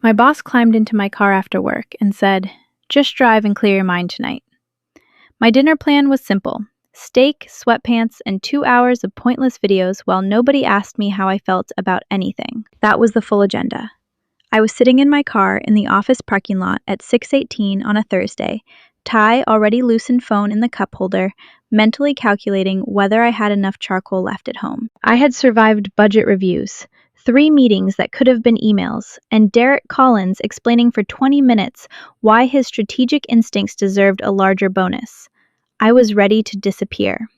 My boss climbed into my car after work and said, "Just drive and clear your mind tonight." My dinner plan was simple: steak, sweatpants, and 2 hours of pointless videos while nobody asked me how I felt about anything. That was the full agenda. I was sitting in my car in the office parking lot at 6:18 on a Thursday, tie already loosened, phone in the cup holder, mentally calculating whether I had enough charcoal left at home. I had survived budget reviews, 3 meetings that could have been emails, and Derek Collins explaining for 20 minutes why his strategic instincts deserved a larger bonus. I was ready to disappear.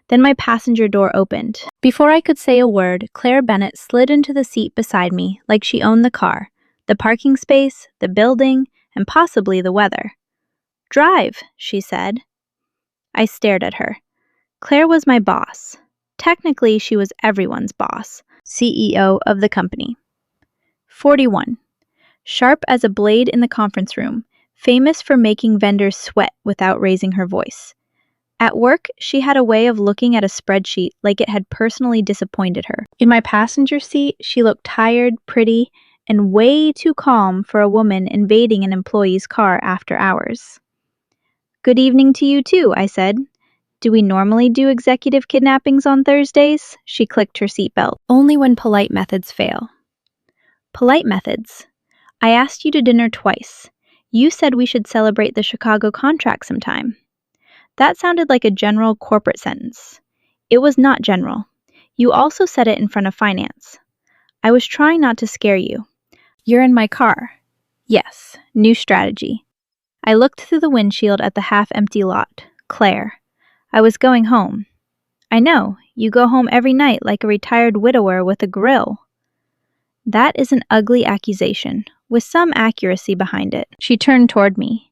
Then my passenger door opened. Before I could say a word, Claire Bennett slid into the seat beside me like she owned the car, the parking space, the building, and possibly the weather. "Drive," she said. I stared at her. Claire was my boss. Technically, she was everyone's boss, CEO of the company. 41. Sharp as a blade in the conference room, famous for making vendors sweat without raising her voice. At work, she had a way of looking at a spreadsheet like it had personally disappointed her. In my passenger seat, she looked tired, pretty, and way too calm for a woman invading an employee's car after hours. "Good evening to you too," I said. "Do we normally do executive kidnappings on Thursdays?" She clicked her seatbelt. "Only when polite methods fail." "Polite methods? I asked you to dinner twice. You said we should celebrate the Chicago contract sometime." That sounded like a general corporate sentence. It was not general. You also said it in front of finance. I was trying not to scare you. "You're in my car." Yes, new strategy. I looked through the windshield at the half-empty lot. Claire. I was going home. "I know, you go home every night like a retired widower with a grill." That is an ugly accusation, with some accuracy behind it. She turned toward me.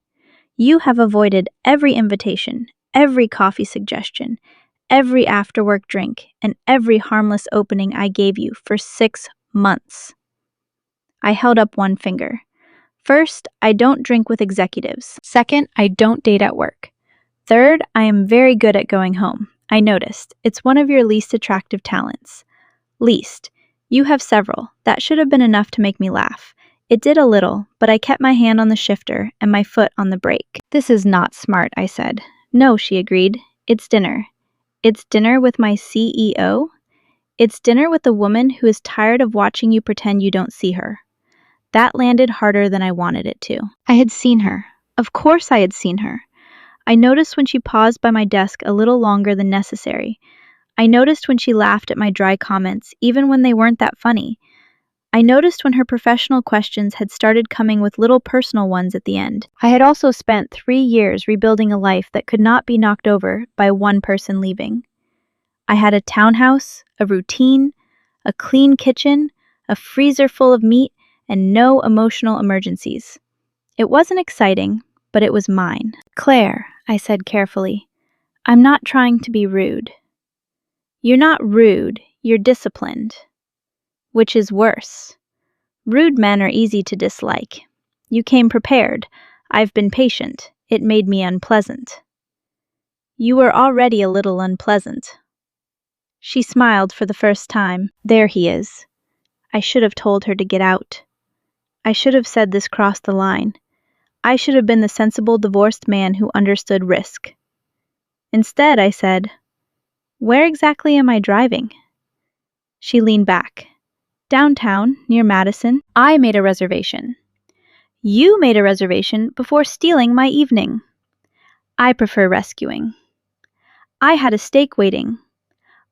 "You have avoided every invitation, every coffee suggestion, every after-work drink, and every harmless opening I gave you for 6 months. I held up one finger. "First, I don't drink with executives. Second, I don't date at work. Third, I am very good at going home. I noticed. It's one of your least attractive talents." Least. You have several. That should have been enough to make me laugh. It did a little, but I kept my hand on the shifter and my foot on the brake. "This is not smart," I said. "No," she agreed. "It's dinner. It's dinner with my CEO? It's dinner with a woman who is tired of watching you pretend you don't see her." That landed harder than I wanted it to. I had seen her. Of course I had seen her. I noticed when she paused by my desk a little longer than necessary. I noticed when she laughed at my dry comments, even when they weren't that funny. I noticed when her professional questions had started coming with little personal ones at the end. I had also spent 3 years rebuilding a life that could not be knocked over by one person leaving. I had a townhouse, a routine, a clean kitchen, a freezer full of meat, and no emotional emergencies. It wasn't exciting, but it was mine. "Claire," I said carefully, "I'm not trying to be rude." "You're not rude, you're disciplined." Which is worse. Rude men are easy to dislike. You came prepared. I've been patient. It made me unpleasant. You were already a little unpleasant. She smiled for the first time. There he is. I should have told her to get out. I should have said this crossed the line. I should have been the sensible divorced man who understood risk. Instead, I said, "Where exactly am I driving?" She leaned back. "Downtown, near Madison. I made a reservation." "You made a reservation before stealing my evening." "I prefer rescuing." "I had a steak waiting."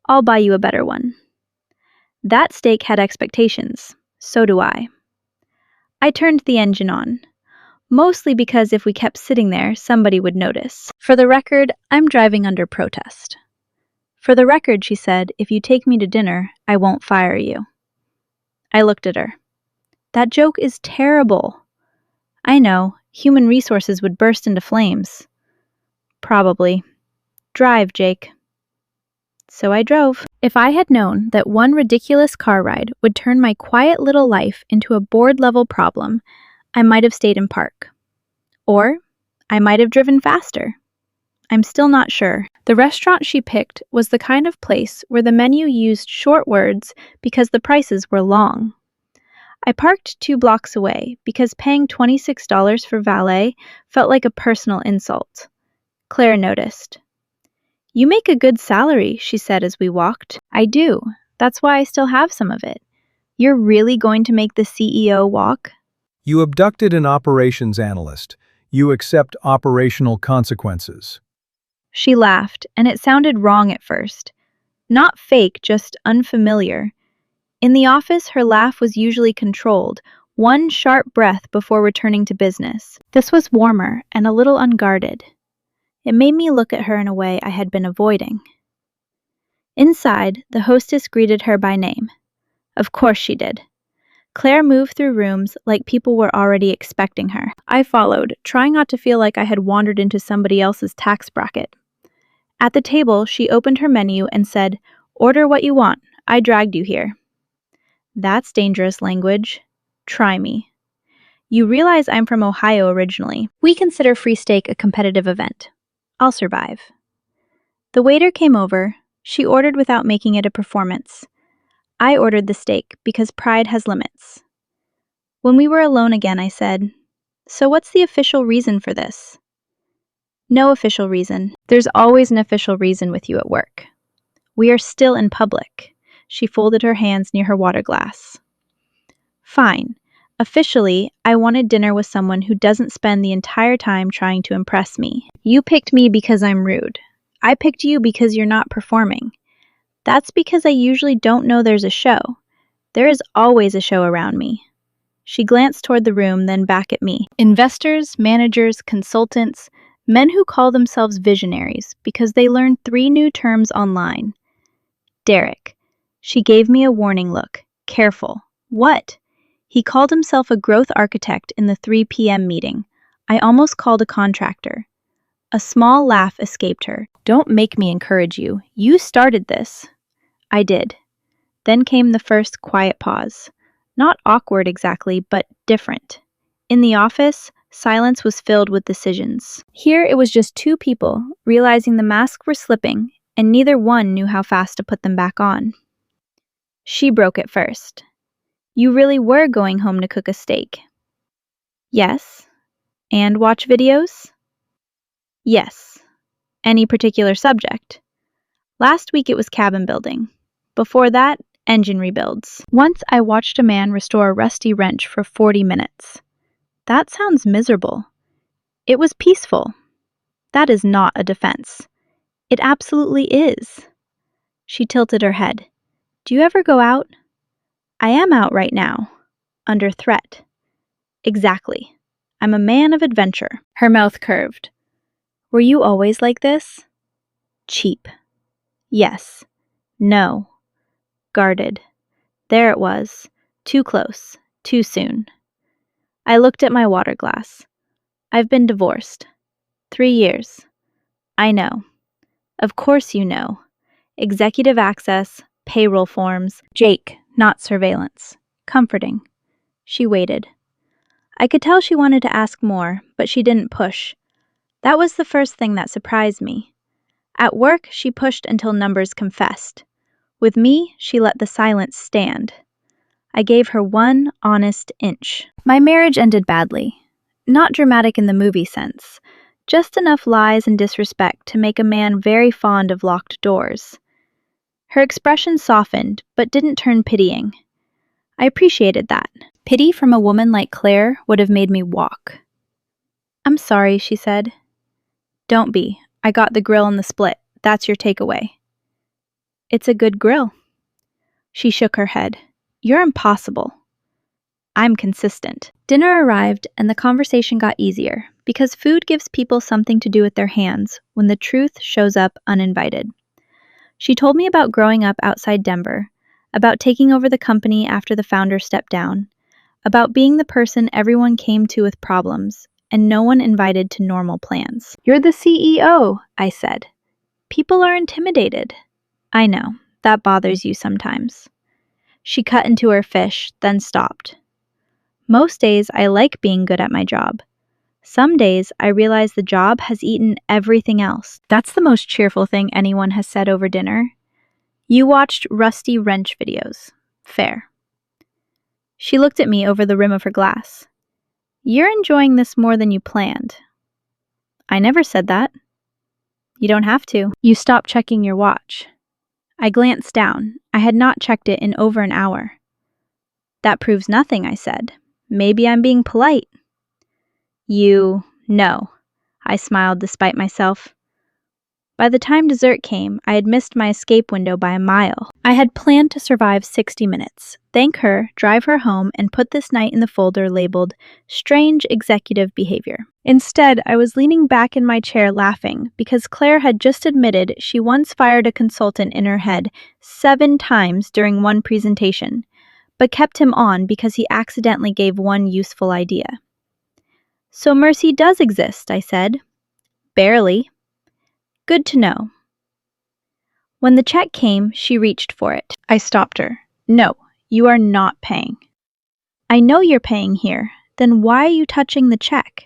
"I'll buy you a better one." That steak had expectations. So do I. I turned the engine on. Mostly because if we kept sitting there, somebody would notice. "For the record, I'm driving under protest." "For the record," she said, "if you take me to dinner, I won't fire you." I looked at her. That joke is terrible. I know, human resources would burst into flames. Probably. Drive, Jake. So I drove. If I had known that one ridiculous car ride would turn my quiet little life into a board-level problem, I might have stayed in park. Or I might have driven faster. I'm still not sure. The restaurant she picked was the kind of place where the menu used short words because the prices were long. I parked 2 blocks away because paying $26 for valet felt like a personal insult. Claire noticed. "You make a good salary," she said as we walked. "I do. That's why I still have some of it." "You're really going to make the CEO walk?" You abducted an operations analyst. You accept operational consequences. She laughed, and it sounded wrong at first. Not fake, just unfamiliar. In the office, her laugh was usually controlled, one sharp breath before returning to business. This was warmer and a little unguarded. It made me look at her in a way I had been avoiding. Inside, the hostess greeted her by name. Of course she did. Claire moved through rooms like people were already expecting her. I followed, trying not to feel like I had wandered into somebody else's tax bracket. At the table, she opened her menu and said, "Order what you want. I dragged you here." That's dangerous language. Try me. You realize I'm from Ohio originally. We consider free steak a competitive event. I'll survive. The waiter came over. She ordered without making it a performance. I ordered the steak because pride has limits. When we were alone again, I said, "So what's the official reason for this?" "No official reason. There's always an official reason with you at work. We are still in public." She folded her hands near her water glass. "Fine. Officially, I wanted dinner with someone who doesn't spend the entire time trying to impress me. You picked me because I'm rude. I picked you because you're not performing. That's because I usually don't know there's a show. There is always a show around me." She glanced toward the room, then back at me. Investors, managers, consultants, men who call themselves visionaries because they learned 3 new terms online. Derek. She gave me a warning look. Careful. What? He called himself a growth architect in the 3 p.m. meeting. I almost called a contractor. A small laugh escaped her. "Don't make me encourage you. You started this." I did. Then came the first quiet pause. Not awkward exactly, but different. In the office, silence was filled with decisions. Here it was just 2 people, realizing the masks were slipping, and neither one knew how fast to put them back on. She broke it first. "You really were going home to cook a steak?" "Yes." "And watch videos?" "Yes." "Any particular subject?" "Last week it was cabin building. Before that, engine rebuilds. Once I watched a man restore a rusty wrench for 40 minutes. That sounds miserable. It was peaceful. That is not a defense. It absolutely is." She tilted her head. "Do you ever go out?" "I am out right now. Under threat." "Exactly. I'm a man of adventure." Her mouth curved. "Were you always like this?" Cheap. Yes. No. Guarded. There it was. Too close. Too soon. I looked at my water glass. "I've been divorced. 3 years. I know. Of course you know. Executive access, payroll forms, Jake, not surveillance. Comforting." She waited. I could tell she wanted to ask more, but she didn't push. That was the first thing that surprised me. At work, she pushed until numbers confessed. With me, she let the silence stand. I gave her 1 honest inch. My marriage ended badly. Not dramatic in the movie sense. Just enough lies and disrespect to make a man very fond of locked doors. Her expression softened, but didn't turn pitying. I appreciated that. Pity from a woman like Claire would have made me walk. "I'm sorry," she said. "Don't be. I got the grill and the split. That's your takeaway." "It's a good grill." She shook her head. "You're impossible." "I'm consistent." Dinner arrived, and the conversation got easier, because food gives people something to do with their hands when the truth shows up uninvited. She told me about growing up outside Denver, about taking over the company after the founder stepped down, about being the person everyone came to with problems, and no one invited to normal plans. "You're the CEO," I said. "People are intimidated." "I know. That bothers you sometimes." She cut into her fish, then stopped. "Most days I like being good at my job. Some days I realize the job has eaten everything else." That's the most cheerful thing anyone has said over dinner. "You watched rusty wrench videos." Fair. She looked at me over the rim of her glass. You're enjoying this more than you planned. I never said that. You don't have to. You stopped checking your watch. I glanced down. I had not checked it in over an hour. That proves nothing, I said. Maybe I'm being polite. No. I smiled despite myself. By the time dessert came, I had missed my escape window by a mile. I had planned to survive 60 minutes, thank her, drive her home, and put this night in the folder labeled Strange Executive Behavior. Instead, I was leaning back in my chair laughing because Claire had just admitted she once fired a consultant in her head 7 times during one presentation, but kept him on because he accidentally gave one useful idea. So mercy does exist, I said. Barely. Good to know. When the check came, she reached for it. I stopped her. No, you are not paying. I know you're paying here. Then why are you touching the check?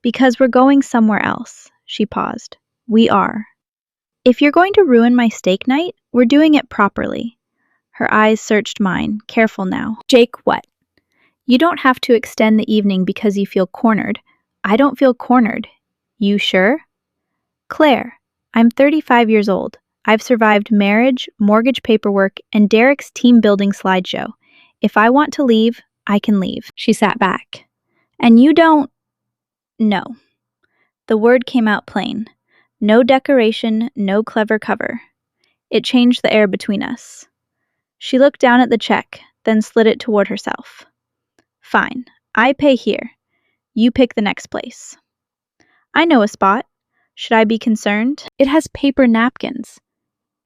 Because we're going somewhere else. She paused. We are. If you're going to ruin my steak night, we're doing it properly. Her eyes searched mine. Careful now. Jake, what? You don't have to extend the evening because you feel cornered. I don't feel cornered. You sure? Claire, I'm 35 years old. I've survived marriage, mortgage paperwork, and Derek's team-building slideshow. If I want to leave, I can leave. She sat back. And you don't... No. The word came out plain. No decoration, no clever cover. It changed the air between us. She looked down at the check, then slid it toward herself. Fine. I pay here. You pick the next place. I know a spot. Should I be concerned? It has paper napkins.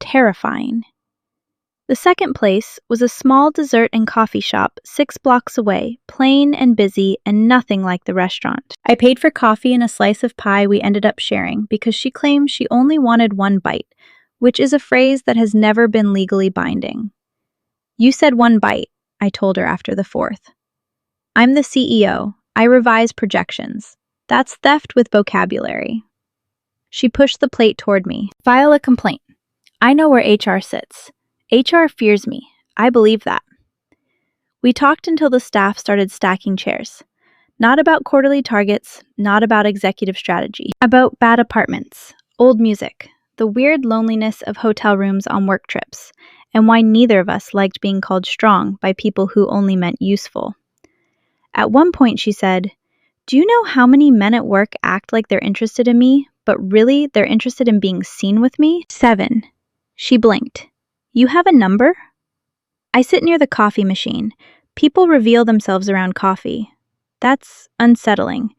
Terrifying. The second place was a small dessert and coffee shop 6 blocks away, plain and busy and nothing like the restaurant. I paid for coffee and a slice of pie we ended up sharing because she claimed she only wanted 1 bite, which is a phrase that has never been legally binding. You said 1 bite, I told her after the 4th. I'm the CEO. I revise projections. That's theft with vocabulary. She pushed the plate toward me. File a complaint. I know where HR sits. HR fears me. I believe that. We talked until the staff started stacking chairs. Not about quarterly targets, not about executive strategy. About bad apartments, old music, the weird loneliness of hotel rooms on work trips, and why neither of us liked being called strong by people who only meant useful. At one point she said, "Do you know how many men at work act like they're interested in me, but really they're interested in being seen with me?" 7. She blinked. You have a number? I sit near the coffee machine. People reveal themselves around coffee. That's unsettling.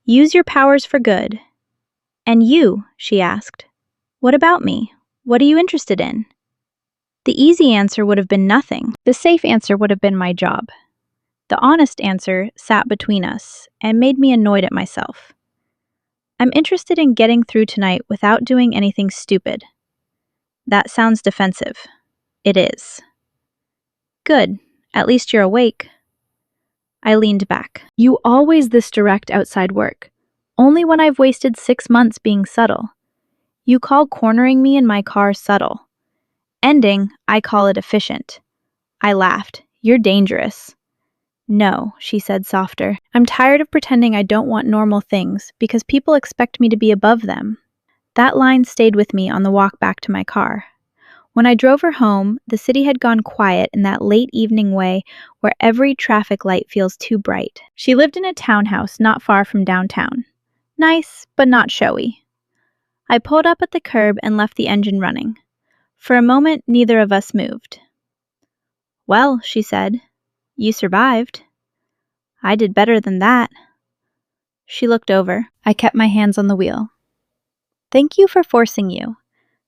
Use your powers for good. And you, she asked. What about me? What are you interested in? The easy answer would have been nothing. The safe answer would have been my job. The honest answer sat between us and made me annoyed at myself. I'm interested in getting through tonight without doing anything stupid. That sounds defensive. It is. Good. At least you're awake. I leaned back. You always this direct outside work. Only when I've wasted 6 months being subtle. You call cornering me in my car subtle. Ending, I call it efficient. I laughed. You're dangerous. No, she said softer. I'm tired of pretending I don't want normal things because people expect me to be above them. That line stayed with me on the walk back to my car. When I drove her home, the city had gone quiet in that late evening way where every traffic light feels too bright. She lived in a townhouse not far from downtown. Nice, but not showy. I pulled up at the curb and left the engine running. For a moment, neither of us moved. Well, she said, you survived. I did better than that. She looked over. I kept my hands on the wheel. Thank you for forcing you.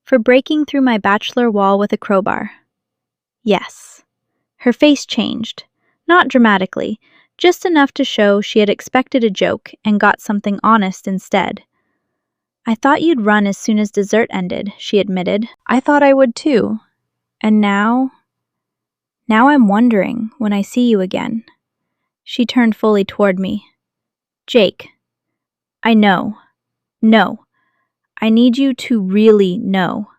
For breaking through my bachelor wall with a crowbar. Yes. Her face changed. Not dramatically, just enough to show she had expected a joke and got something honest instead. I thought you'd run as soon as dessert ended, she admitted. I thought I would too. And now I'm wondering when I see you again. She turned fully toward me. Jake, I know. No. I need you to really know.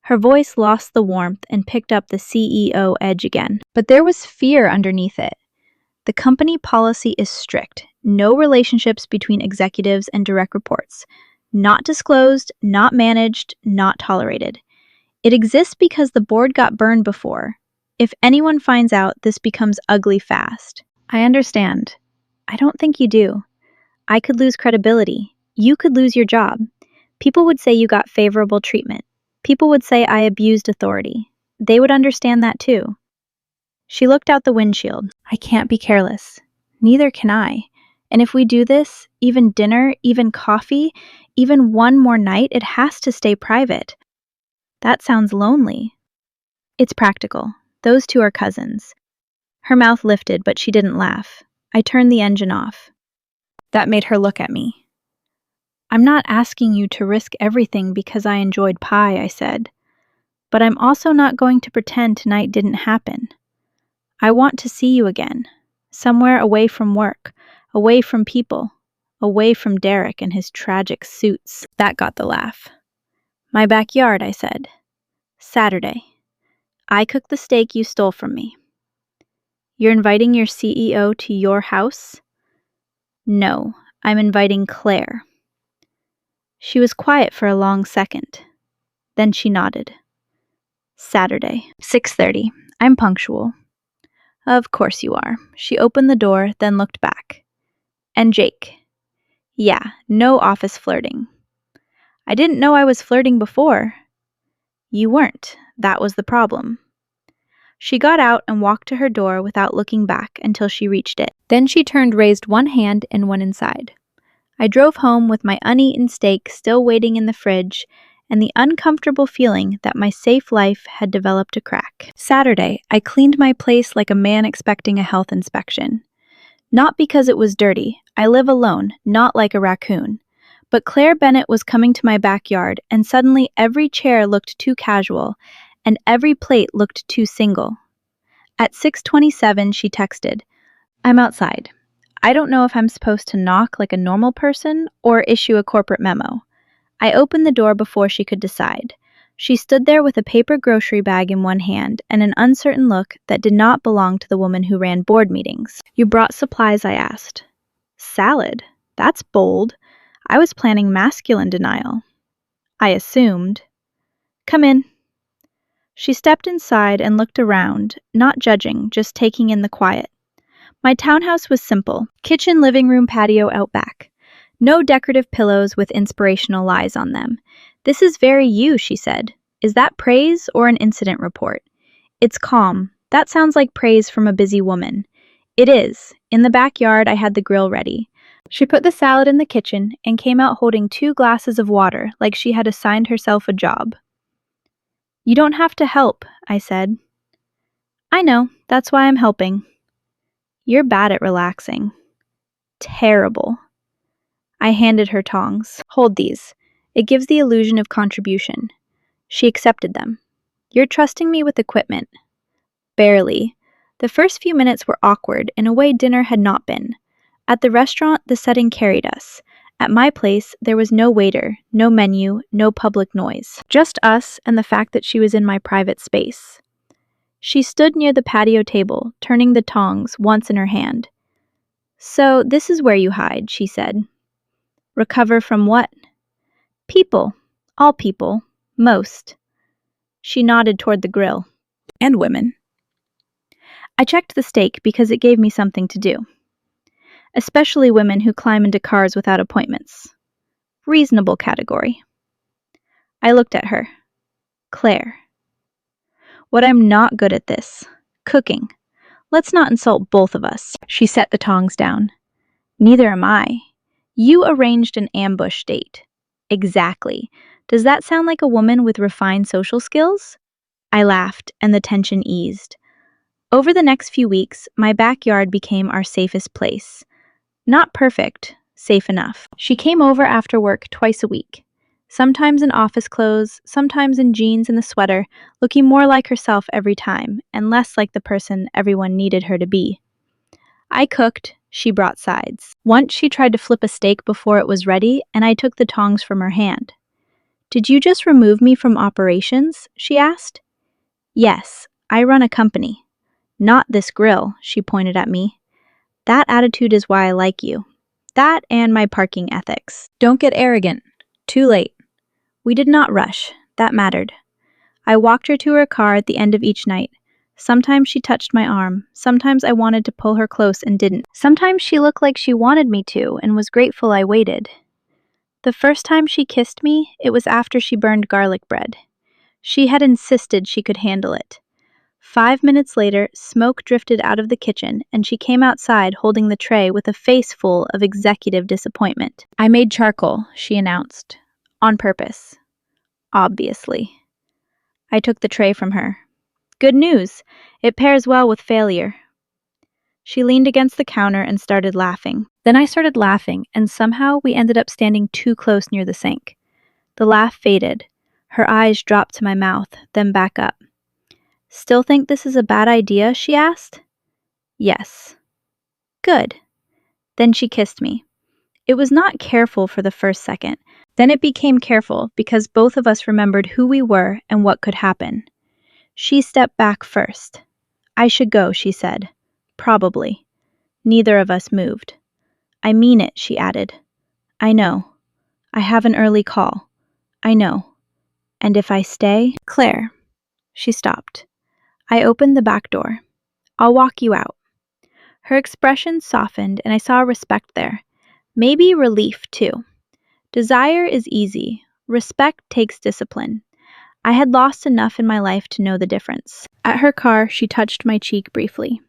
Her voice lost the warmth and picked up the CEO edge again. But there was fear underneath it. The company policy is strict. No relationships between executives and direct reports. Not disclosed, not managed, not tolerated. It exists because the board got burned before. If anyone finds out, this becomes ugly fast. I understand. I don't think you do. I could lose credibility. You could lose your job. People would say you got favorable treatment. People would say I abused authority. They would understand that too. She looked out the windshield. I can't be careless. Neither can I. And if we do this, even dinner, even coffee, even one more night, it has to stay private. That sounds lonely. It's practical. Those two are cousins. Her mouth lifted, but she didn't laugh. I turned the engine off. That made her look at me. I'm not asking you to risk everything because I enjoyed pie, I said. But I'm also not going to pretend tonight didn't happen. I want to see you again. Somewhere away from work, away from people, away from Derek and his tragic suits. That got the laugh. My backyard, I said. Saturday. I cooked the steak you stole from me. You're inviting your CEO to your house? No, I'm inviting Claire. She was quiet for a long second. Then she nodded. Saturday, 6:30. I'm punctual. Of course you are. She opened the door, then looked back. And Jake. Yeah, no office flirting. I didn't know I was flirting before. You weren't. That was the problem. She got out and walked to her door without looking back until she reached it. Then she raised one hand and went inside. I drove home with my uneaten steak still waiting in the fridge and the uncomfortable feeling that my safe life had developed a crack. Saturday, I cleaned my place like a man expecting a health inspection. Not because it was dirty. I live alone, not like a raccoon. But Claire Bennett was coming to my backyard, and suddenly every chair looked too casual, and every plate looked too single. At 6:27, she texted, I'm outside. I don't know if I'm supposed to knock like a normal person or issue a corporate memo. I opened the door before she could decide. She stood there with a paper grocery bag in one hand and an uncertain look that did not belong to the woman who ran board meetings. You brought supplies, I asked. Salad? That's bold. I was planning masculine denial. I assumed. Come in. She stepped inside and looked around, not judging, just taking in the quiet. My townhouse was simple. Kitchen, living room, patio, out back. No decorative pillows with inspirational lies on them. This is very you, she said. Is that praise or an incident report? It's calm. That sounds like praise from a busy woman. It is. In the backyard, I had the grill ready. She put the salad in the kitchen and came out holding 2 glasses of water like she had assigned herself a job. You don't have to help, I said. I know. That's why I'm helping. You're bad at relaxing. Terrible. I handed her tongs. Hold these. It gives the illusion of contribution. She accepted them. You're trusting me with equipment. Barely. The first few minutes were awkward in a way dinner had not been. At the restaurant, the setting carried us. At my place, there was no waiter, no menu, no public noise. Just us and the fact that she was in my private space. She stood near the patio table, turning the tongs once in her hand. So this is where you hide, she said. Recover from what? People. All people. Most. She nodded toward the grill. And women. I checked the steak because it gave me something to do. Especially women who climb into cars without appointments. Reasonable category. I looked at her. Claire. What I'm not good at this. Cooking. Let's not insult both of us. She set the tongs down. Neither am I. You arranged an ambush date. Exactly. Does that sound like a woman with refined social skills? I laughed, and the tension eased. Over the next few weeks, my backyard became our safest place. Not perfect, safe enough. She came over after work twice a week. Sometimes in office clothes, sometimes in jeans and a sweater, looking more like herself every time, and less like the person everyone needed her to be. I cooked, she brought sides. Once she tried to flip a steak before it was ready, and I took the tongs from her hand. Did you just remove me from operations? She asked. Yes, I run a company. Not this grill, she pointed at me. That attitude is why I like you. That and my parking ethics. Don't get arrogant. Too late. We did not rush. That mattered. I walked her to her car at the end of each night. Sometimes she touched my arm. Sometimes I wanted to pull her close and didn't. Sometimes she looked like she wanted me to and was grateful I waited. The first time she kissed me, it was after she burned garlic bread. She had insisted she could handle it. 5 minutes later, smoke drifted out of the kitchen, and she came outside holding the tray with a face full of executive disappointment. I made charcoal, she announced. On purpose. Obviously. I took the tray from her. Good news! It pairs well with failure. She leaned against the counter and started laughing. Then I started laughing, and somehow we ended up standing too close near the sink. The laugh faded. Her eyes dropped to my mouth, then back up. Still think this is a bad idea? She asked. Yes. Good. Then she kissed me. It was not careful for the first second. Then it became careful because both of us remembered who we were and what could happen. She stepped back first. I should go, she said. Probably. Neither of us moved. I mean it, she added. I know. I have an early call. I know. And if I stay... Claire. She stopped. I opened the back door. I'll walk you out. Her expression softened and I saw respect there. Maybe relief, too. Desire is easy. Respect takes discipline. I had lost enough in my life to know the difference. At her car, she touched my cheek briefly.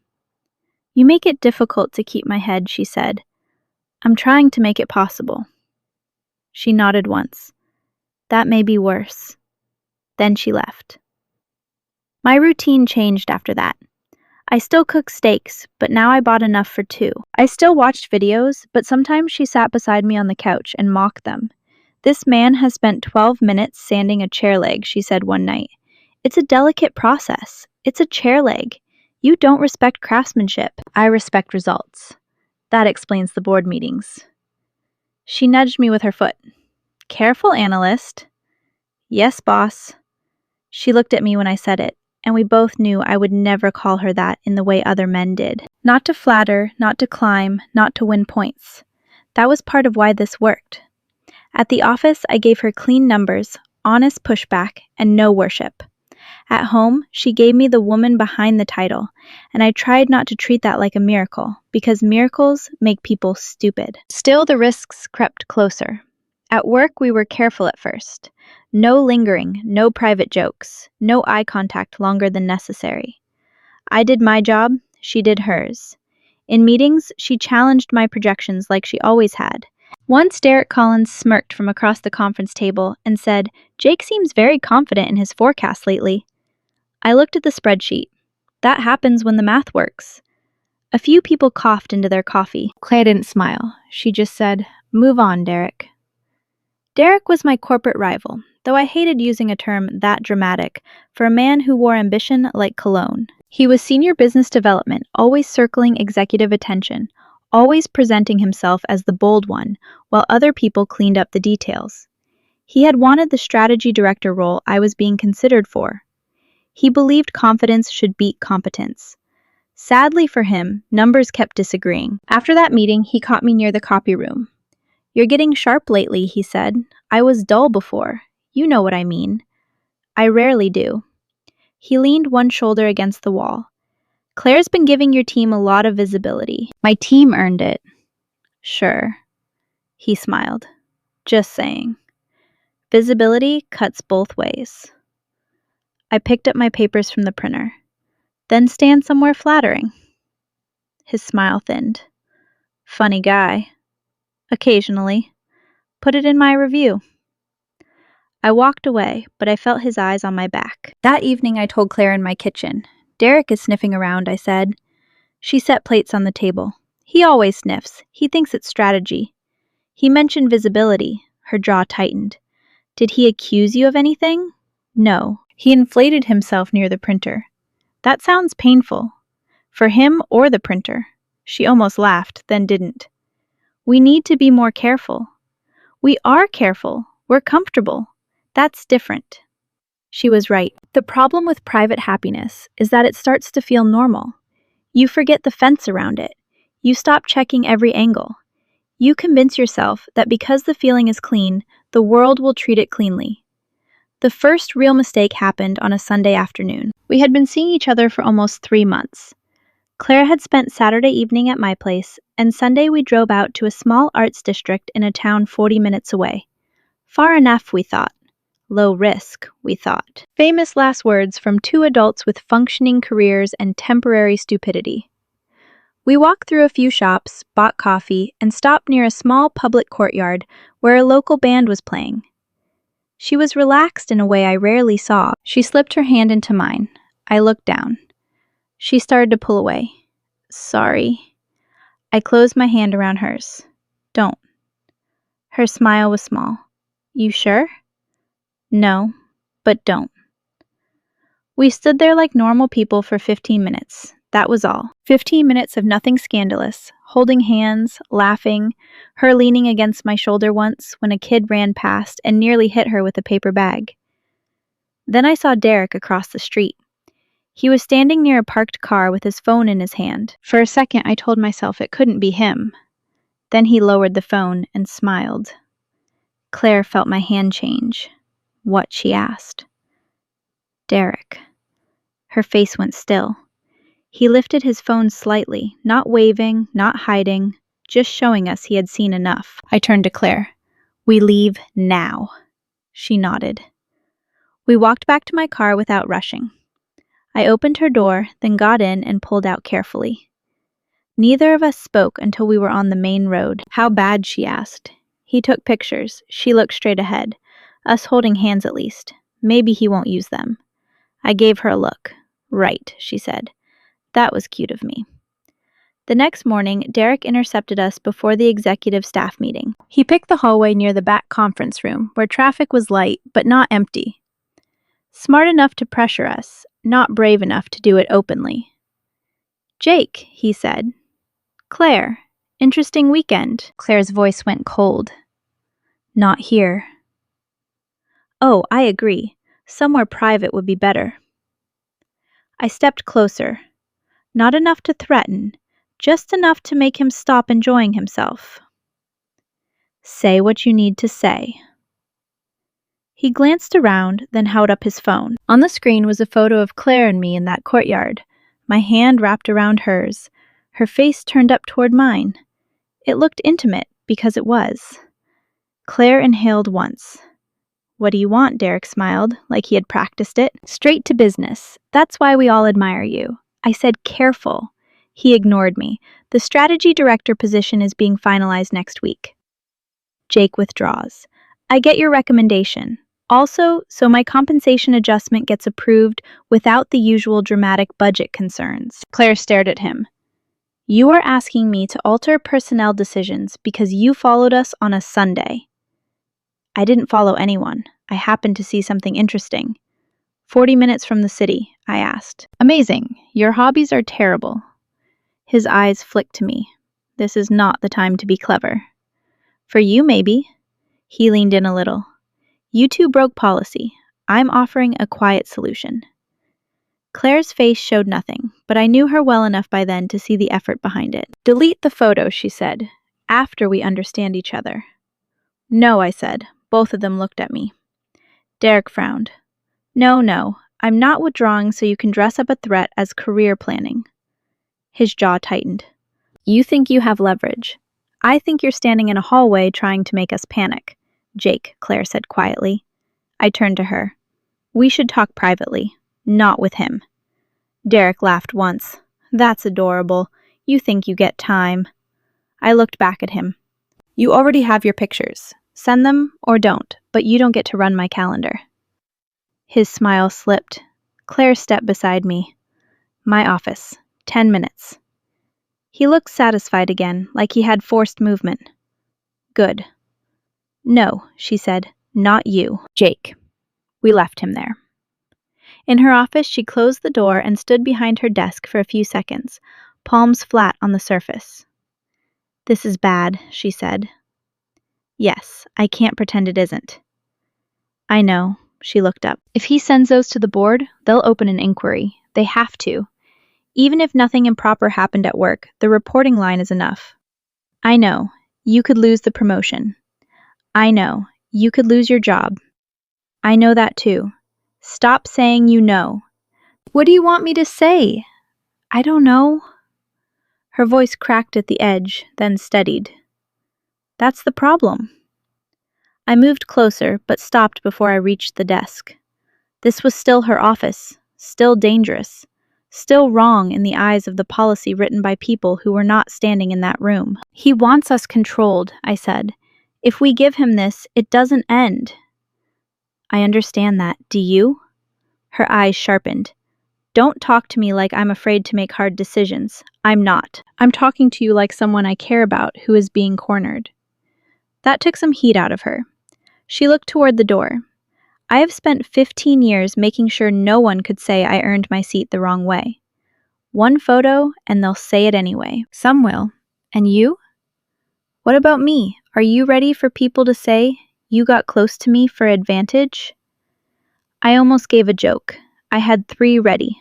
You make it difficult to keep my head, she said. I'm trying to make it possible. She nodded once. That may be worse. Then she left. My routine changed after that. I still cook steaks, but now I bought enough for 2. I still watched videos, but sometimes she sat beside me on the couch and mocked them. This man has spent 12 minutes sanding a chair leg, she said one night. It's a delicate process. It's a chair leg. You don't respect craftsmanship. I respect results. That explains the board meetings. She nudged me with her foot. Careful, analyst. Yes, boss. She looked at me when I said it, and we both knew I would never call her that in the way other men did. Not to flatter, not to climb, not to win points. That was part of why this worked. At the office, I gave her clean numbers, honest pushback, and no worship. At home, she gave me the woman behind the title, and I tried not to treat that like a miracle, because miracles make people stupid. Still, the risks crept closer. At work, we were careful at first. No lingering, no private jokes, no eye contact longer than necessary. I did my job, she did hers. In meetings, she challenged my projections like she always had. Once Derek Collins smirked from across the conference table and said, Jake seems very confident in his forecast lately. I looked at the spreadsheet. That happens when the math works. A few people coughed into their coffee. Claire didn't smile. She just said, Move on, Derek. Derek was my corporate rival, though I hated using a term that dramatic for a man who wore ambition like cologne. He was senior business development, always circling executive attention, always presenting himself as the bold one, while other people cleaned up the details. He had wanted the strategy director role I was being considered for. He believed confidence should beat competence. Sadly for him, numbers kept disagreeing. After that meeting, he caught me near the copy room. You're getting sharp lately, he said. I was dull before. You know what I mean. I rarely do. He leaned one shoulder against the wall. Claire's been giving your team a lot of visibility. My team earned it. Sure. He smiled. Just saying. Visibility cuts both ways. I picked up my papers from the printer. Then stand somewhere flattering. His smile thinned. Funny guy. Occasionally. Put it in my review. I walked away, but I felt his eyes on my back. That evening I told Claire in my kitchen. Derek is sniffing around, I said. She set plates on the table. He always sniffs. He thinks it's strategy. He mentioned visibility. Her jaw tightened. Did he accuse you of anything? No. He inflated himself near the printer. That sounds painful. For him or the printer. She almost laughed, then didn't. We need to be more careful. We are careful. We're comfortable. That's different. She was right. The problem with private happiness is that it starts to feel normal. You forget the fence around it. You stop checking every angle. You convince yourself that because the feeling is clean, the world will treat it cleanly. The first real mistake happened on a Sunday afternoon. We had been seeing each other for almost 3 months. Claire had spent Saturday evening at my place, and Sunday we drove out to a small arts district in a town 40 minutes away. Far enough, we thought. Low risk, we thought. Famous last words from two adults with functioning careers and temporary stupidity. We walked through a few shops, bought coffee, and stopped near a small public courtyard where a local band was playing. She was relaxed in a way I rarely saw. She slipped her hand into mine. I looked down. She started to pull away. Sorry. I closed my hand around hers. Don't. Her smile was small. You sure? No, but don't. We stood there like normal people for 15 minutes. That was all. 15 minutes of nothing scandalous, holding hands, laughing, her leaning against my shoulder once when a kid ran past and nearly hit her with a paper bag. Then I saw Derek across the street. He was standing near a parked car with his phone in his hand. For a second, I told myself it couldn't be him. Then he lowered the phone and smiled. Claire felt my hand change. What, she asked. Derek. Her face went still. He lifted his phone slightly, not waving, not hiding, just showing us he had seen enough. I turned to Claire. We leave now. She nodded. We walked back to my car without rushing. I opened her door, then got in and pulled out carefully. Neither of us spoke until we were on the main road. How bad, she asked. He took pictures. She looked straight ahead. Us holding hands at least. Maybe he won't use them. I gave her a look. Right, she said. That was cute of me. The next morning, Derek intercepted us before the executive staff meeting. He picked the hallway near the back conference room, where traffic was light, but not empty. Smart enough to pressure us, not brave enough to do it openly. Jake, he said. Claire, interesting weekend. Claire's voice went cold. Not here. Oh, I agree. Somewhere private would be better. I stepped closer. Not enough to threaten, just enough to make him stop enjoying himself. Say what you need to say. He glanced around, then held up his phone. On the screen was a photo of Claire and me in that courtyard, my hand wrapped around hers, her face turned up toward mine. It looked intimate because it was. Claire inhaled once. What do you want? Derek smiled, like he had practiced it. Straight to business. That's why we all admire you. I said careful. He ignored me. The strategy director position is being finalized next week. Jake withdraws. I get your recommendation. Also, so my compensation adjustment gets approved without the usual dramatic budget concerns. Claire stared at him. You are asking me to alter personnel decisions because you followed us on a Sunday. I didn't follow anyone. I happened to see something interesting. 40 minutes from the city, I asked. Amazing. Your hobbies are terrible. His eyes flicked to me. This is not the time to be clever. For you, maybe. He leaned in a little. You two broke policy. I'm offering a quiet solution. Claire's face showed nothing, but I knew her well enough by then to see the effort behind it. Delete the photo, she said, after we understand each other. No, I said. Both of them looked at me. Derek frowned. No, I'm not withdrawing so you can dress up a threat as career planning. His jaw tightened. You think you have leverage. I think you're standing in a hallway trying to make us panic. Jake, Claire said quietly. I turned to her. We should talk privately, not with him. Derek laughed once. That's adorable. You think you get time. I looked back at him. You already have your pictures. Send them or don't, but you don't get to run my calendar. His smile slipped. Claire stepped beside me. My office. 10 minutes. He looked satisfied again, like he had forced movement. Good. No, she said. Not you. Jake. We left him there. In her office, she closed the door and stood behind her desk for a few seconds, palms flat on the surface. This is bad, she said. Yes, I can't pretend it isn't. I know. She looked up. If he sends those to the board, they'll open an inquiry. They have to. Even if nothing improper happened at work, the reporting line is enough. I know, you could lose the promotion. I know, you could lose your job. I know that too. Stop saying you know. What do you want me to say? I don't know. Her voice cracked at the edge, then steadied. That's the problem. I moved closer, but stopped before I reached the desk. This was still her office, still dangerous, still wrong in the eyes of the policy written by people who were not standing in that room. He wants us controlled, I said. If we give him this, it doesn't end. I understand that. Do you? Her eyes sharpened. Don't talk to me like I'm afraid to make hard decisions. I'm not. I'm talking to you like someone I care about who is being cornered. That took some heat out of her. She looked toward the door. I have spent 15 years making sure no one could say I earned my seat the wrong way. One photo, and they'll say it anyway. Some will. And you? What about me? Are you ready for people to say you got close to me for advantage? I almost gave a joke. I had 3 ready.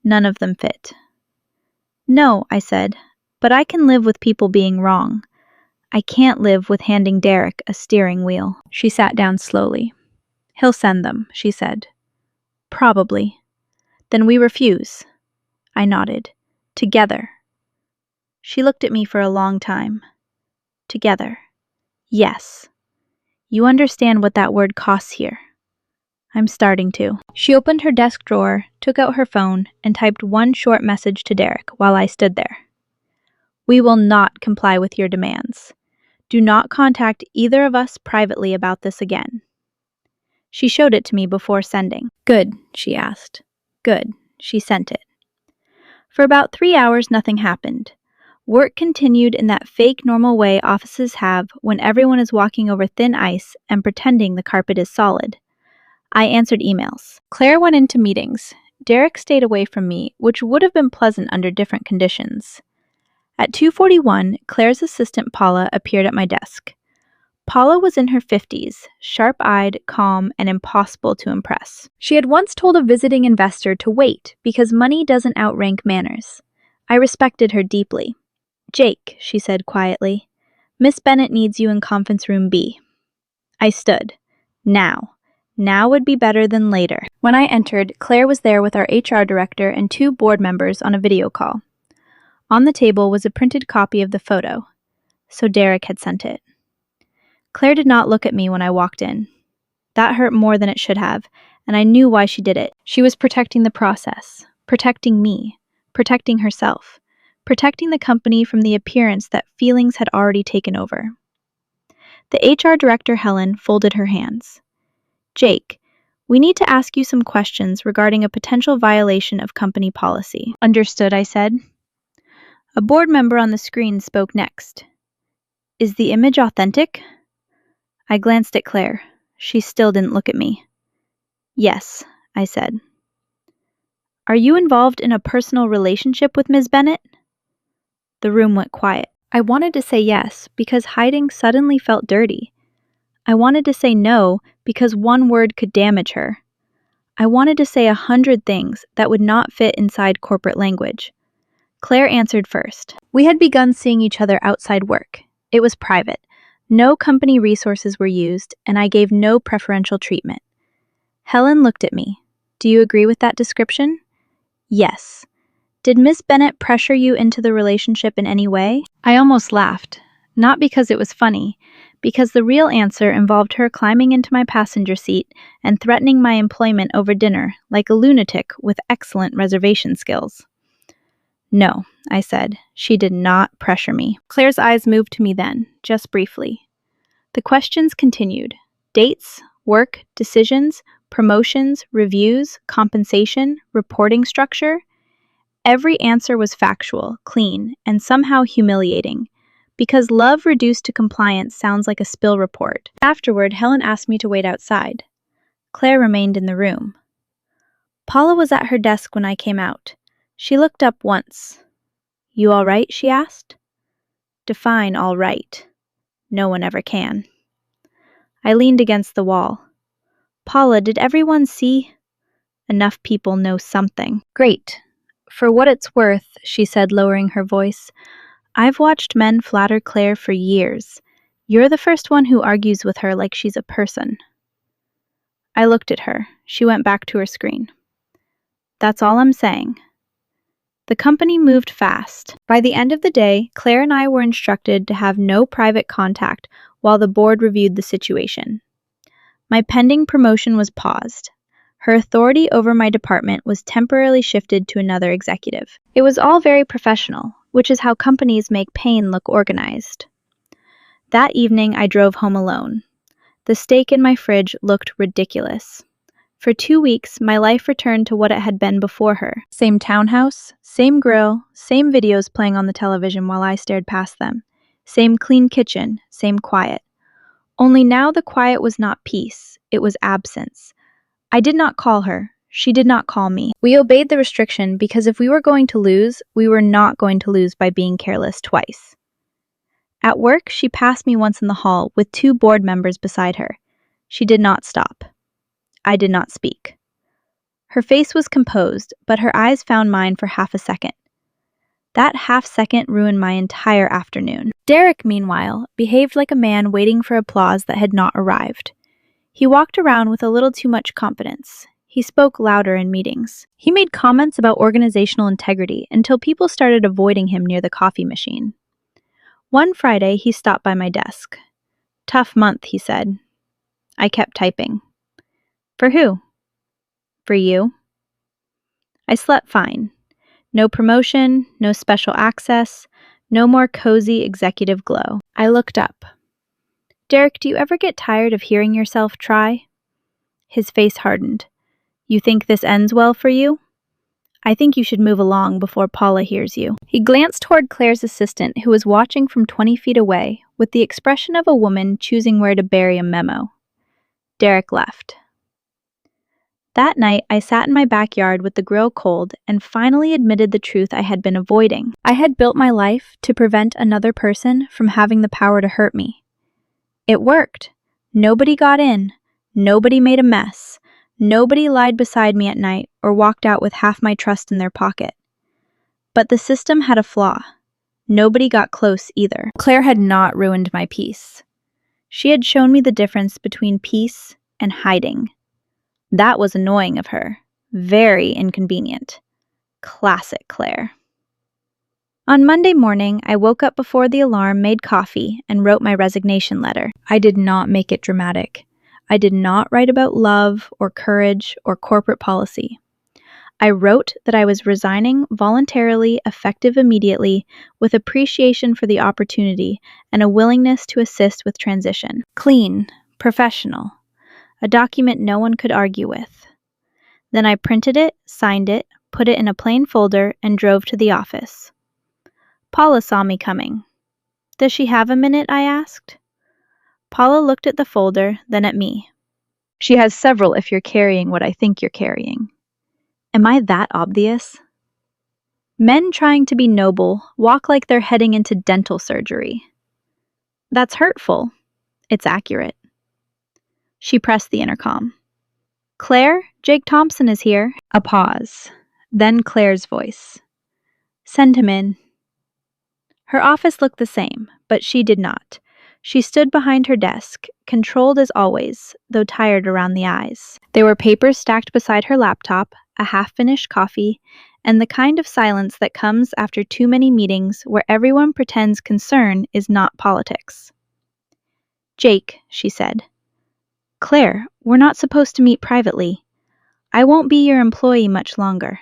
None of them fit. No, I said, but I can live with people being wrong. I can't live with handing Derek a steering wheel. She sat down slowly. He'll send them, she said. Probably. Then we refuse. I nodded. Together. She looked at me for a long time. Together. Yes. You understand what that word costs here. I'm starting to. She opened her desk drawer, took out her phone, and typed one short message to Derek while I stood there. We will not comply with your demands. Do not contact either of us privately about this again. She showed it to me before sending. Good, she asked. Good, she sent it. For about 3 hours, nothing happened. Work continued in that fake normal way offices have when everyone is walking over thin ice and pretending the carpet is solid. I answered emails. Claire went into meetings. Derek stayed away from me, which would have been pleasant under different conditions. At 2:41, Claire's assistant Paula appeared at my desk. Paula was in her 50s, sharp-eyed, calm, and impossible to impress. She had once told a visiting investor to wait because money doesn't outrank manners. I respected her deeply. Jake, she said quietly, Miss Bennett needs you in conference room B. I stood. Now. Now would be better than later. When I entered, Claire was there with our HR director and 2 board members on a video call. On the table was a printed copy of the photo. So Derek had sent it. Claire did not look at me when I walked in. That hurt more than it should have, and I knew why she did it. She was protecting the process, protecting me, protecting herself, protecting the company from the appearance that feelings had already taken over. The HR director, Helen, folded her hands. Jake, we need to ask you some questions regarding a potential violation of company policy. Understood, I said. A board member on the screen spoke next. Is the image authentic? I glanced at Claire. She still didn't look at me. Yes, I said. Are you involved in a personal relationship with Ms. Bennett? The room went quiet. I wanted to say yes because hiding suddenly felt dirty. I wanted to say no because one word could damage her. I wanted to say 100 things that would not fit inside corporate language. Claire answered first. We had begun seeing each other outside work. It was private. No company resources were used, and I gave no preferential treatment. Helen looked at me. Do you agree with that description? Yes. Did Miss Bennett pressure you into the relationship in any way? I almost laughed. Not because it was funny, because the real answer involved her climbing into my passenger seat and threatening my employment over dinner like a lunatic with excellent reservation skills. No, I said. She did not pressure me. Claire's eyes moved to me then, just briefly. The questions continued. Dates, work, decisions, promotions, reviews, compensation, reporting structure. Every answer was factual, clean, and somehow humiliating, because love reduced to compliance sounds like a spill report. Afterward, Helen asked me to wait outside. Claire remained in the room. Paula was at her desk when I came out. She looked up once. You all right? She asked. Define all right. No one ever can. I leaned against the wall. Paula, did everyone see? Enough people know something. Great. For what it's worth, she said, lowering her voice, I've watched men flatter Claire for years. You're the first one who argues with her like she's a person. I looked at her. She went back to her screen. That's all I'm saying. The company moved fast. By the end of the day, Claire and I were instructed to have no private contact while the board reviewed the situation. My pending promotion was paused. Her authority over my department was temporarily shifted to another executive. It was all very professional, which is how companies make pain look organized. That evening, I drove home alone. The steak in my fridge looked ridiculous. For 2 weeks, my life returned to what it had been before her. Same townhouse, same grill, same videos playing on the television while I stared past them. Same clean kitchen, same quiet. Only now the quiet was not peace, it was absence. I did not call her. She did not call me. We obeyed the restriction because if we were going to lose, we were not going to lose by being careless twice. At work, she passed me once in the hall with 2 board members beside her. She did not stop. I did not speak. Her face was composed, but her eyes found mine for half a second. That half second ruined my entire afternoon. Derek, meanwhile, behaved like a man waiting for applause that had not arrived. He walked around with a little too much confidence. He spoke louder in meetings. He made comments about organizational integrity until people started avoiding him near the coffee machine. One Friday, he stopped by my desk. Tough month, he said. I kept typing. For who? For you. I slept fine. No promotion, no special access, no more cozy executive glow. I looked up. Derek, do you ever get tired of hearing yourself try? His face hardened. You think this ends well for you? I think you should move along before Paula hears you. He glanced toward Claire's assistant, who was watching from 20 feet away, with the expression of a woman choosing where to bury a memo. Derek left. That night, I sat in my backyard with the grill cold and finally admitted the truth I had been avoiding. I had built my life to prevent another person from having the power to hurt me. It worked. Nobody got in. Nobody made a mess. Nobody lied beside me at night or walked out with half my trust in their pocket. But the system had a flaw. Nobody got close either. Claire had not ruined my peace. She had shown me the difference between peace and hiding. That was annoying of her. Very inconvenient. Classic Claire. On Monday morning, I woke up before the alarm, made coffee, and wrote my resignation letter. I did not make it dramatic. I did not write about love or courage or corporate policy. I wrote that I was resigning voluntarily, effective immediately, with appreciation for the opportunity and a willingness to assist with transition. Clean, professional. A document no one could argue with. Then I printed it, signed it, put it in a plain folder, and drove to the office. Paula saw me coming. Does she have a minute? I asked. Paula looked at the folder, then at me. She has several if you're carrying what I think you're carrying. Am I that obvious? Men trying to be noble walk like they're heading into dental surgery. That's hurtful. It's accurate. She pressed the intercom. Claire, Jake Thompson is here. A pause. Then Claire's voice. Send him in. Her office looked the same, but she did not. She stood behind her desk, controlled as always, though tired around the eyes. There were papers stacked beside her laptop, a half-finished coffee, and the kind of silence that comes after too many meetings where everyone pretends concern is not politics. Jake, she said. Claire, we're not supposed to meet privately. I won't be your employee much longer.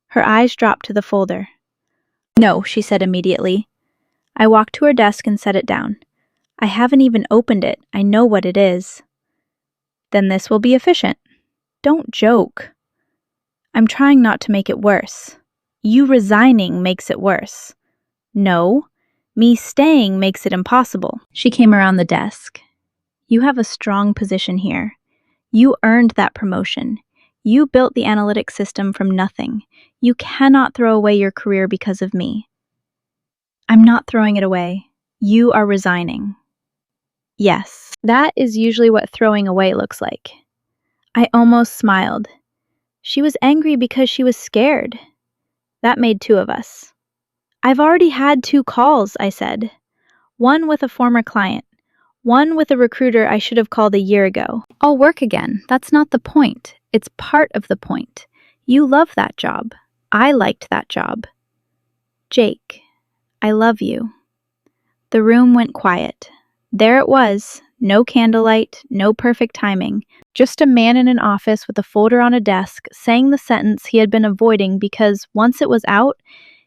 Her eyes dropped to the folder. No, she said immediately. I walked to her desk and set it down. I haven't even opened it. I know what it is. Then this will be efficient. Don't joke. I'm trying not to make it worse. You resigning makes it worse. No, me staying makes it impossible. She came around the desk. You have a strong position here. You earned that promotion. You built the analytic system from nothing. You cannot throw away your career because of me. I'm not throwing it away. You are resigning. Yes, that is usually what throwing away looks like. I almost smiled. She was angry because she was scared. That made two of us. I've already had 2 calls, I said. One with a former client. One with a recruiter I should have called a year ago. I'll work again. That's not the point. It's part of the point. You love that job. I liked that job. Jake, I love you. The room went quiet. There it was. No candlelight, no perfect timing. Just a man in an office with a folder on a desk saying the sentence he had been avoiding because once it was out,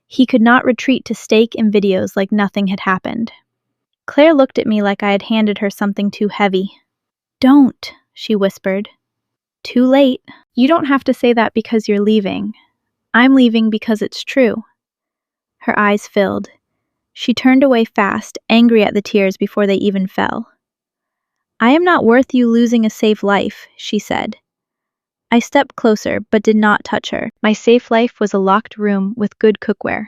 he could not retreat to steak and videos like nothing had happened. Claire looked at me like I had handed her something too heavy. Don't, she whispered. Too late. You don't have to say that because you're leaving. I'm leaving because it's true. Her eyes filled. She turned away fast, angry at the tears before they even fell. I am not worth you losing a safe life, she said. I stepped closer, but did not touch her. My safe life was a locked room with good cookware.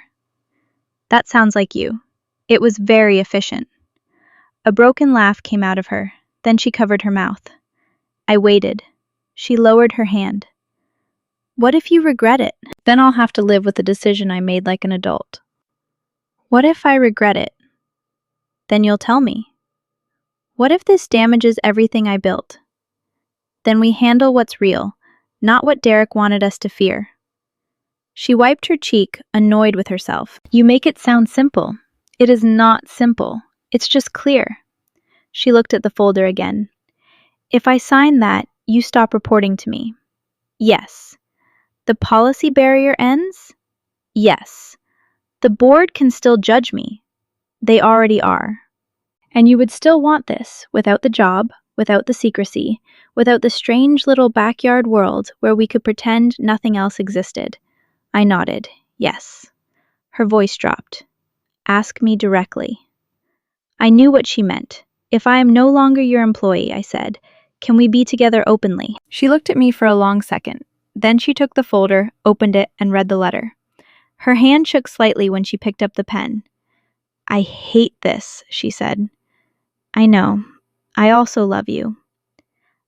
That sounds like you. It was very efficient. A broken laugh came out of her. Then she covered her mouth. I waited. She lowered her hand. What if you regret it? Then I'll have to live with the decision I made like an adult. What if I regret it? Then you'll tell me. What if this damages everything I built? Then we handle what's real, not what Derek wanted us to fear. She wiped her cheek, annoyed with herself. You make it sound simple. It is not simple. It's just clear. She looked at the folder again. If I sign that, you stop reporting to me. Yes. The policy barrier ends? Yes. The board can still judge me. They already are. And you would still want this, without the job, without the secrecy, without the strange little backyard world where we could pretend nothing else existed. I nodded. Yes. Her voice dropped. Ask me directly. I knew what she meant. If I am no longer your employee, I said, can we be together openly? She looked at me for a long second. Then she took the folder, opened it, and read the letter. Her hand shook slightly when she picked up the pen. I hate this, she said. I know. I also love you.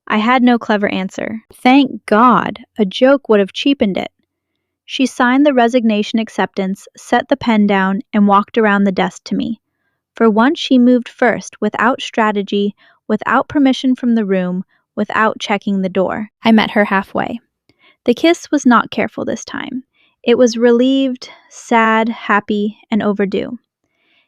I had no clever answer. Thank God, a joke would have cheapened it. She signed the resignation acceptance, set the pen down, and walked around the desk to me. For once she moved first, without strategy, without permission from the room, without checking the door. I met her halfway. The kiss was not careful this time. It was relieved, sad, happy, and overdue.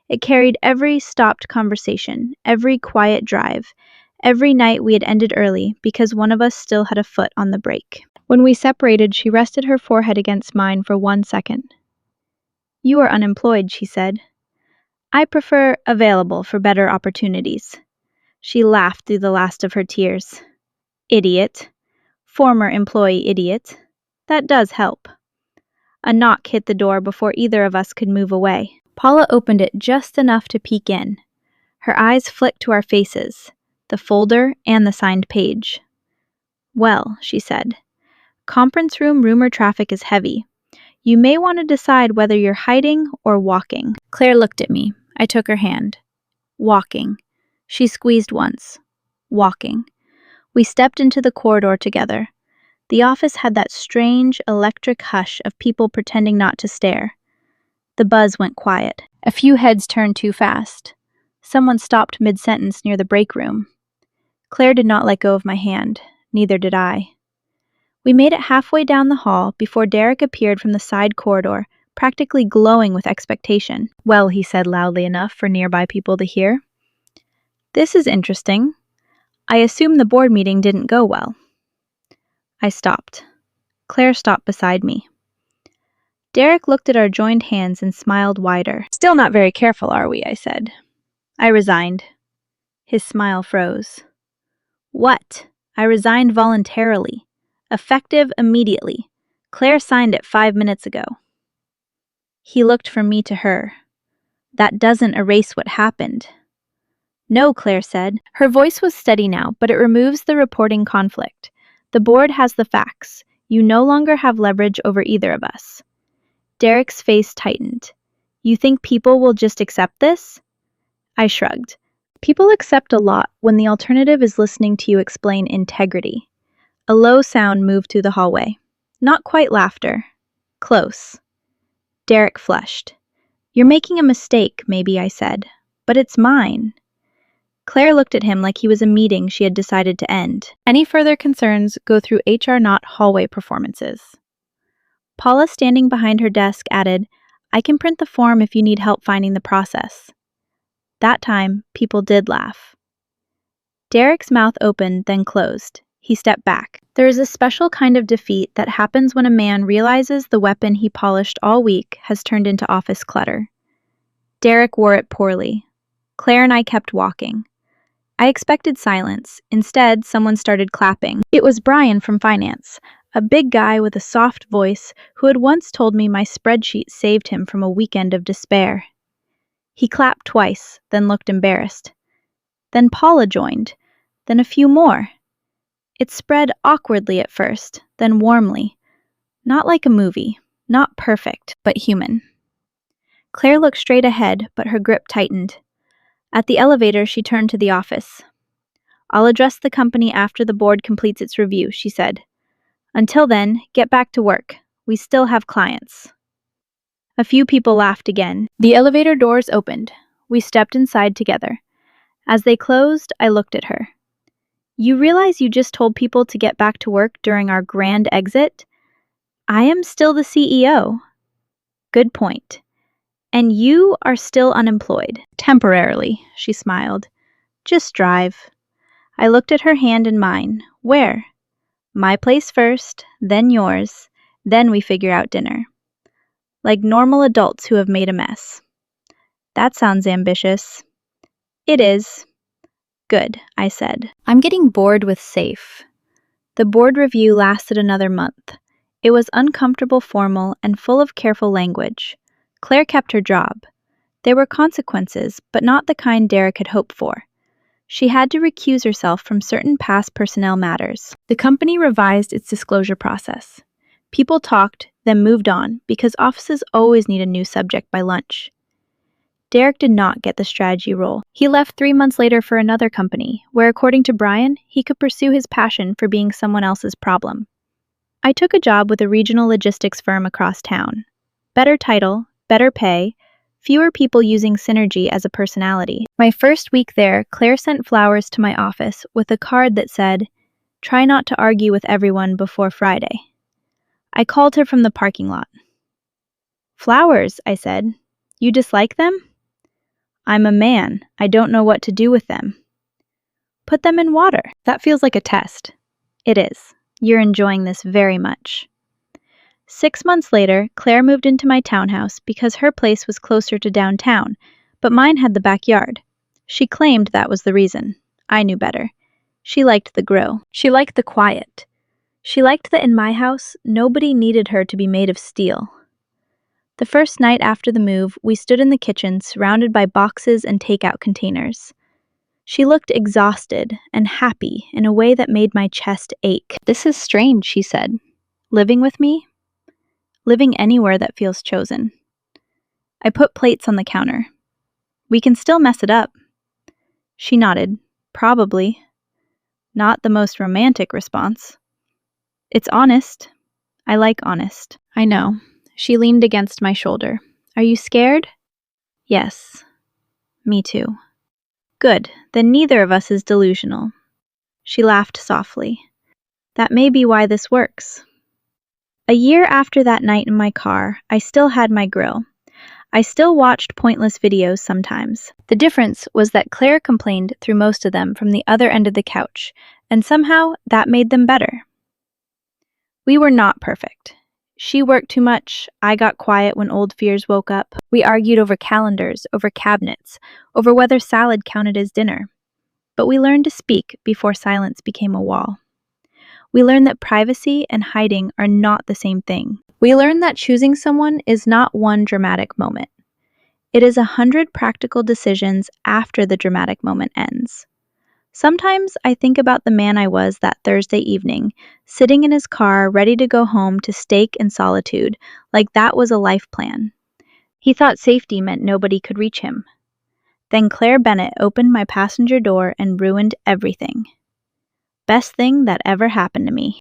It carried every stopped conversation, every quiet drive, every night we had ended early because one of us still had a foot on the brake. When we separated, she rested her forehead against mine for 1 second. You are unemployed, she said. I prefer available for better opportunities. She laughed through the last of her tears. Idiot. Former employee idiot. That does help. A knock hit the door before either of us could move away. Paula opened it just enough to peek in. Her eyes flicked to our faces, the folder and the signed page. Well, she said, conference room rumor traffic is heavy. You may want to decide whether you're hiding or walking. Claire looked at me. I took her hand. Walking. She squeezed once. Walking. We stepped into the corridor together. The office had that strange, electric hush of people pretending not to stare. The buzz went quiet. A few heads turned too fast. Someone stopped mid-sentence near the break room. Claire did not let go of my hand. Neither did I. We made it halfway down the hall before Derek appeared from the side corridor, practically glowing with expectation. Well, he said loudly enough for nearby people to hear. This is interesting. I assume the board meeting didn't go well. I stopped. Claire stopped beside me. Derek looked at our joined hands and smiled wider. Still not very careful, are we? I said. I resigned. His smile froze. What? I resigned voluntarily. Effective immediately. Claire signed it 5 minutes ago. He looked from me to her. That doesn't erase what happened. No, Claire said. Her voice was steady now, but it removes the reporting conflict. The board has the facts. You no longer have leverage over either of us. Derek's face tightened. You think people will just accept this? I shrugged. People accept a lot when the alternative is listening to you explain integrity. A low sound moved through the hallway. Not quite laughter. Close. Derek flushed. "You're making a mistake, maybe," I said. "But it's mine." Claire looked at him like he was a meeting she had decided to end. "Any further concerns go through HR, not hallway performances." Paula, standing behind her desk, added, "I can print the form if you need help finding the process." That time, people did laugh. Derek's mouth opened, then closed. He stepped back. There is a special kind of defeat that happens when a man realizes the weapon he polished all week has turned into office clutter. Derek wore it poorly. Claire and I kept walking. I expected silence. Instead, someone started clapping. It was Brian from finance, a big guy with a soft voice who had once told me my spreadsheet saved him from a weekend of despair. He clapped twice, then looked embarrassed. Then Paula joined, then a few more. It spread awkwardly at first, then warmly. Not like a movie, not perfect, but human. Claire looked straight ahead, but her grip tightened. At the elevator, she turned to the office. "I'll address the company after the board completes its review," she said. "Until then, get back to work. We still have clients." A few people laughed again. The elevator doors opened. We stepped inside together. As they closed, I looked at her. "You realize you just told people to get back to work during our grand exit? I am still the CEO." "Good point. And you are still unemployed." "Temporarily," she smiled. "Just drive." I looked at her hand in mine. "Where?" "My place first, then yours, then we figure out dinner. Like normal adults who have made a mess." "That sounds ambitious." "It is." "Good," I said. "I'm getting bored with safe." The board review lasted another month. It was uncomfortable, formal, and full of careful language. Claire kept her job. There were consequences, but not the kind Derek had hoped for. She had to recuse herself from certain past personnel matters. The company revised its disclosure process. People talked, then moved on, because offices always need a new subject by lunch. Derek did not get the strategy role. He left 3 months later for another company, where, according to Brian, he could pursue his passion for being someone else's problem. I took a job with a regional logistics firm across town. Better title, better pay, fewer people using Synergy as a personality. My first week there, Claire sent flowers to my office with a card that said, "Try not to argue with everyone before Friday." I called her from the parking lot. "Flowers," I said. "You dislike them?" "I'm a man. I don't know what to do with them." "Put them in water." "That feels like a test." "It is. You're enjoying this very much." 6 months later, Claire moved into my townhouse because her place was closer to downtown, but mine had the backyard. She claimed that was the reason. I knew better. She liked the grow. She liked the quiet. She liked that in my house, nobody needed her to be made of steel. The first night after the move, we stood in the kitchen surrounded by boxes and takeout containers. She looked exhausted and happy in a way that made my chest ache. "This is strange," she said. "Living with me? Living anywhere that feels chosen." I put plates on the counter. "We can still mess it up." She nodded. "Probably." Not the most romantic response. "It's honest." I like honest. "I know." She leaned against my shoulder. "Are you scared?" "Yes." "Me too." "Good, then neither of us is delusional." She laughed softly. "That may be why this works." A year after that night in my car, I still had my grill. I still watched pointless videos sometimes. The difference was that Claire complained through most of them from the other end of the couch, and somehow that made them better. We were not perfect. She worked too much. I got quiet when old fears woke up. We argued over calendars, over cabinets, over whether salad counted as dinner. But we learned to speak before silence became a wall. We learned that privacy and hiding are not the same thing. We learned that choosing someone is not one dramatic moment. It is 100 practical decisions after the dramatic moment ends. Sometimes I think about the man I was that Thursday evening, sitting in his car ready to go home to steak-and-solitude, like that was a life plan. He thought safety meant nobody could reach him. Then Claire Bennett opened my passenger door and ruined everything. Best thing that ever happened to me.